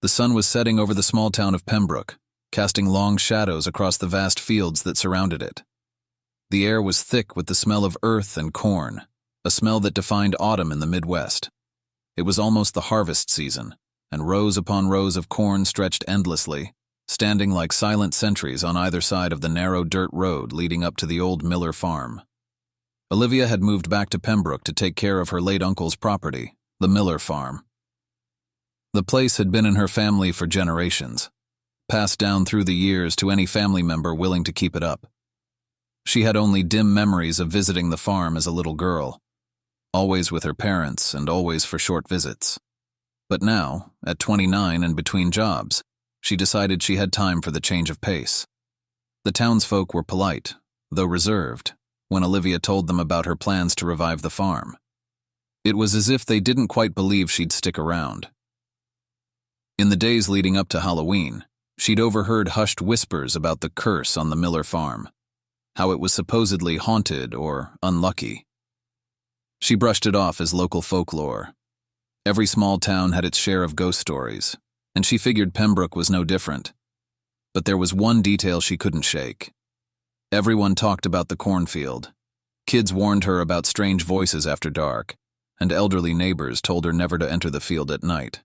The sun was setting over the small town of Pembroke, casting long shadows across the vast fields that surrounded it. The air was thick with the smell of earth and corn, a smell that defined autumn in the Midwest. It was almost the harvest season, and rows upon rows of corn stretched endlessly, standing like silent sentries on either side of the narrow dirt road leading up to the old Miller farm. Olivia had moved back to Pembroke to take care of her late uncle's property, the Miller farm. The place had been in her family for generations, passed down through the years to any family member willing to keep it up. She had only dim memories of visiting the farm as a little girl, always with her parents and always for short visits. But now, at 29 and between jobs, she decided she had time for the change of pace. The townsfolk were polite, though reserved, when Olivia told them about her plans to revive the farm. It was as if they didn't quite believe she'd stick around. In the days leading up to Halloween, she'd overheard hushed whispers about the curse on the Miller farm, how it was supposedly haunted or unlucky. She brushed it off as local folklore. Every small town had its share of ghost stories, and she figured Pembroke was no different. But there was one detail she couldn't shake. Everyone talked about the cornfield. Kids warned her about strange voices after dark, and elderly neighbors told her never to enter the field at night.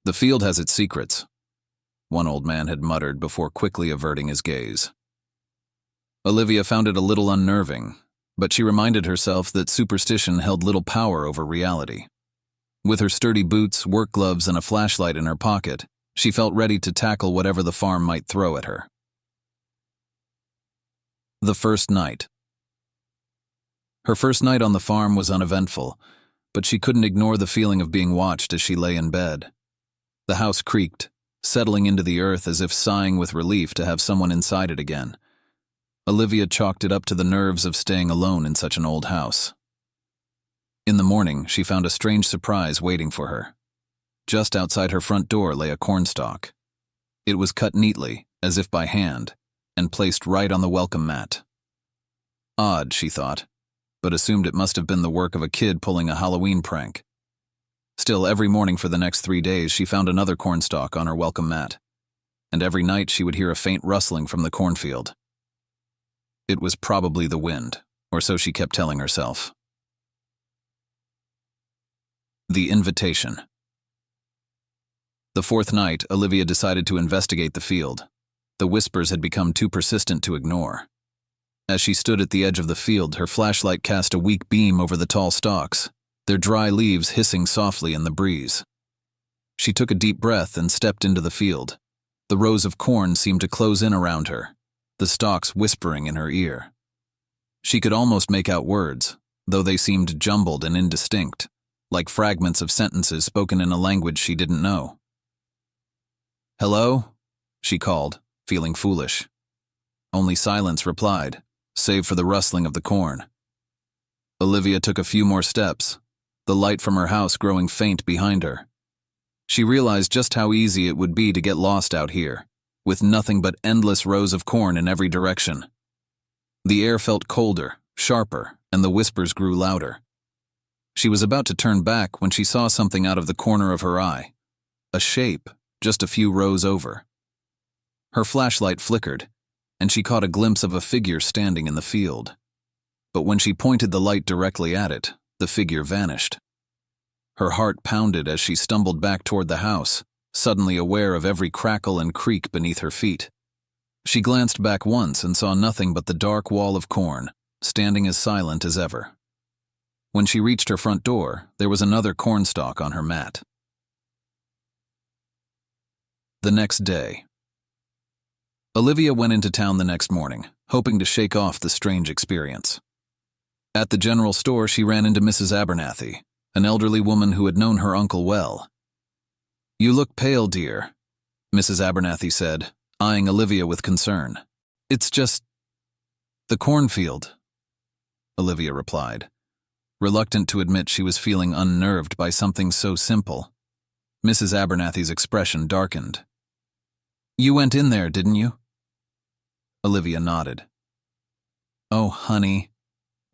"The field has its secrets," one old man had muttered before quickly averting his gaze. Olivia found it a little unnerving, but she reminded herself that superstition held little power over reality. With her sturdy boots, work gloves, and a flashlight in her pocket, she felt ready to tackle whatever the farm might throw at her. The first night. Her first night on the farm was uneventful, but she couldn't ignore the feeling of being watched as she lay in bed. The house creaked, settling into the earth as if sighing with relief to have someone inside it again. Olivia chalked it up to the nerves of staying alone in such an old house. In the morning, she found a strange surprise waiting for her. Just outside her front door lay a cornstalk. It was cut neatly, as if by hand, and placed right on the welcome mat. Odd, she thought, but assumed it must have been the work of a kid pulling a Halloween prank. Still, every morning for the next 3 days, she found another cornstalk on her welcome mat, and every night she would hear a faint rustling from the cornfield. It was probably the wind, or so she kept telling herself. The invitation. The fourth night, Olivia decided to investigate the field. The whispers had become too persistent to ignore. As she stood at the edge of the field, her flashlight cast a weak beam over the tall stalks, their dry leaves hissing softly in the breeze. She took a deep breath and stepped into the field. The rows of corn seemed to close in around her, the stalks whispering in her ear. She could almost make out words, though they seemed jumbled and indistinct, like fragments of sentences spoken in a language she didn't know. "Hello?" she called, feeling foolish. Only silence replied, save for the rustling of the corn. Olivia took a few more steps, the light from her house growing faint behind her. She realized just how easy it would be to get lost out here, with nothing but endless rows of corn in every direction. The air felt colder, sharper, and the whispers grew louder. She was about to turn back when she saw something out of the corner of her eye, a shape just a few rows over. Her flashlight flickered, and she caught a glimpse of a figure standing in the field. But when she pointed the light directly at it, the figure vanished. Her heart pounded as she stumbled back toward the house, suddenly aware of every crackle and creak beneath her feet. She glanced back once and saw nothing but the dark wall of corn, standing as silent as ever. When she reached her front door, there was another cornstalk on her mat. The next day. Olivia went into town the next morning, hoping to shake off the strange experience. At the general store, she ran into Mrs. Abernathy, an elderly woman who had known her uncle well. "You look pale, dear," Mrs. Abernathy said, eyeing Olivia with concern. "It's just the cornfield," Olivia replied, reluctant to admit she was feeling unnerved by something so simple. Mrs. Abernathy's expression darkened. "You went in there, didn't you?" Olivia nodded. "Oh, honey,"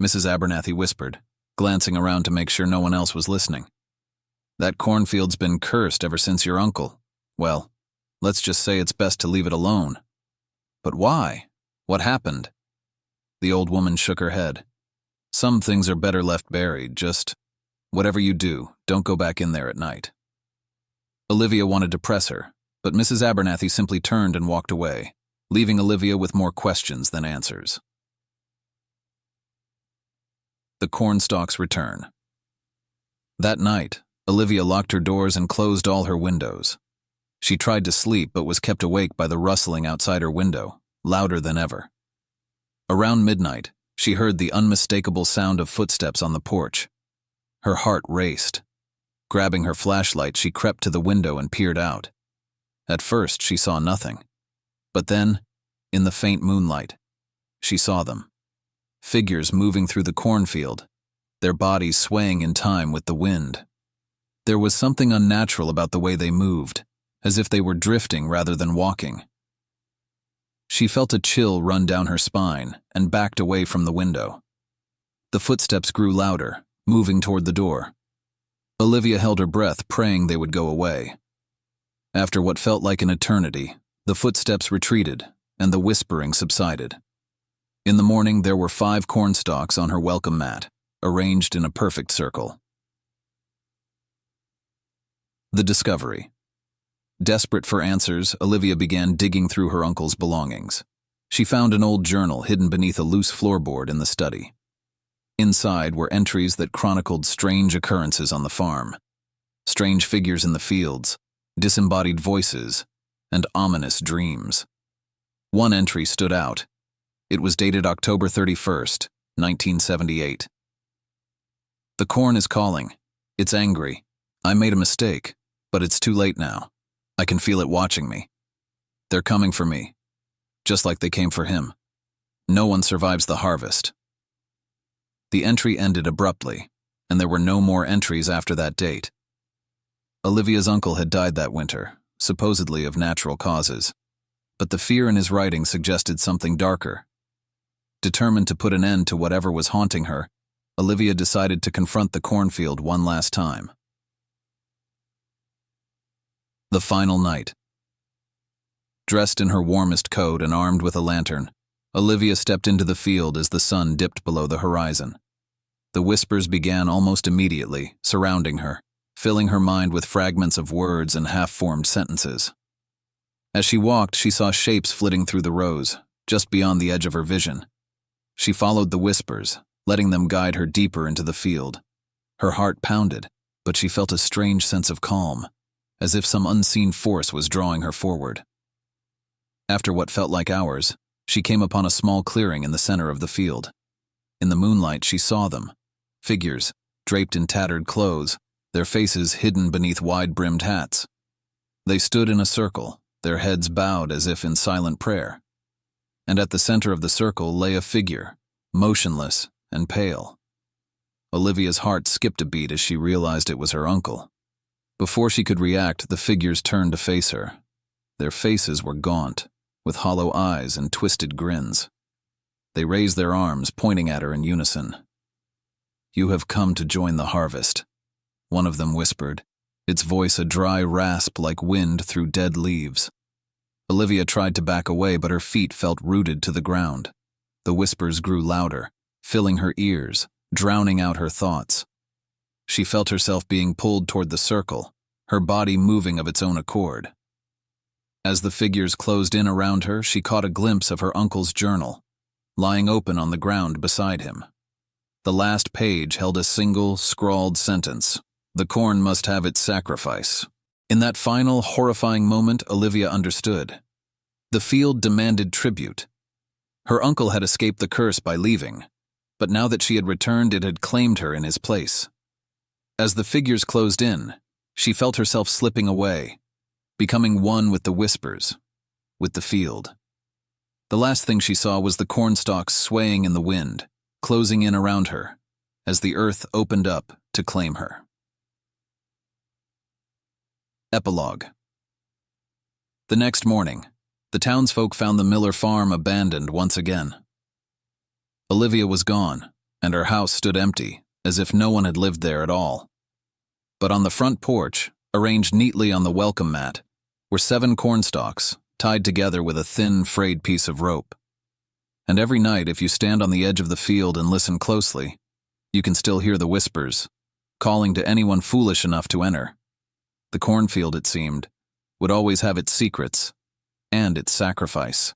Mrs. Abernathy whispered, glancing around to make sure no one else was listening. That cornfield's been cursed ever since your uncle. Well, let's just say it's best to leave it alone. But why? What happened? The old woman shook her head. Some things are better left buried, just whatever you do, don't go back in there at night. Olivia wanted to press her, but Mrs. Abernathy simply turned and walked away, leaving Olivia with more questions than answers. The cornstalk's return. That night, Olivia locked her doors and closed all her windows. She tried to sleep but was kept awake by the rustling outside her window, louder than ever. Around midnight, she heard the unmistakable sound of footsteps on the porch. Her heart raced. Grabbing her flashlight, she crept to the window and peered out. At first, she saw nothing. But then, in the faint moonlight, she saw them. Figures moving through the cornfield, their bodies swaying in time with the wind. There was something unnatural about the way they moved, as if they were drifting rather than walking. She felt a chill run down her spine and backed away from the window. The footsteps grew louder, moving toward the door. Olivia held her breath, praying they would go away. After what felt like an eternity, the footsteps retreated and the whispering subsided. In the morning, there were 5 cornstalks on her welcome mat, arranged in a perfect circle. The discovery. Desperate for answers, Olivia began digging through her uncle's belongings. She found an old journal hidden beneath a loose floorboard in the study. Inside were entries that chronicled strange occurrences on the farm, strange figures in the fields, disembodied voices, and ominous dreams. One entry stood out. It was dated October 31st, 1978. The corn is calling. It's angry. I made a mistake, but it's too late now. I can feel it watching me. They're coming for me, just like they came for him. No one survives the harvest. The entry ended abruptly, and there were no more entries after that date. Olivia's uncle had died that winter, supposedly of natural causes, but the fear in his writing suggested something darker. Determined to put an end to whatever was haunting her, Olivia decided to confront the cornfield one last time. The final night. Dressed in her warmest coat and armed with a lantern, Olivia stepped into the field as the sun dipped below the horizon. The whispers began almost immediately, surrounding her, filling her mind with fragments of words and half-formed sentences. As she walked, she saw shapes flitting through the rows, just beyond the edge of her vision. She followed the whispers, letting them guide her deeper into the field. Her heart pounded, but she felt a strange sense of calm, as if some unseen force was drawing her forward. After what felt like hours, she came upon a small clearing in the center of the field. In the moonlight, she saw them, figures, draped in tattered clothes, their faces hidden beneath wide-brimmed hats. They stood in a circle, their heads bowed as if in silent prayer. And at the center of the circle lay a figure, motionless and pale. Olivia's heart skipped a beat as she realized it was her uncle. Before she could react, the figures turned to face her. Their faces were gaunt, with hollow eyes and twisted grins. They raised their arms, pointing at her in unison. "You have come to join the harvest," one of them whispered, its voice a dry rasp like wind through dead leaves. Olivia tried to back away, but her feet felt rooted to the ground. The whispers grew louder, filling her ears, drowning out her thoughts. She felt herself being pulled toward the circle, her body moving of its own accord. As the figures closed in around her, she caught a glimpse of her uncle's journal, lying open on the ground beside him. The last page held a single, scrawled sentence: "The corn must have its sacrifice." In that final, horrifying moment, Olivia understood. The field demanded tribute. Her uncle had escaped the curse by leaving, but now that she had returned, it had claimed her in his place. As the figures closed in, she felt herself slipping away, becoming one with the whispers, with the field. The last thing she saw was the cornstalks swaying in the wind, closing in around her, as the earth opened up to claim her. Epilogue. The next morning, the townsfolk found the Miller farm abandoned once again. Olivia was gone, and her house stood empty, as if no one had lived there at all. But on the front porch, arranged neatly on the welcome mat, were 7 cornstalks, tied together with a thin, frayed piece of rope. And every night, if you stand on the edge of the field and listen closely, you can still hear the whispers, calling to anyone foolish enough to enter. The cornfield, it seemed, would always have its secrets and its sacrifice.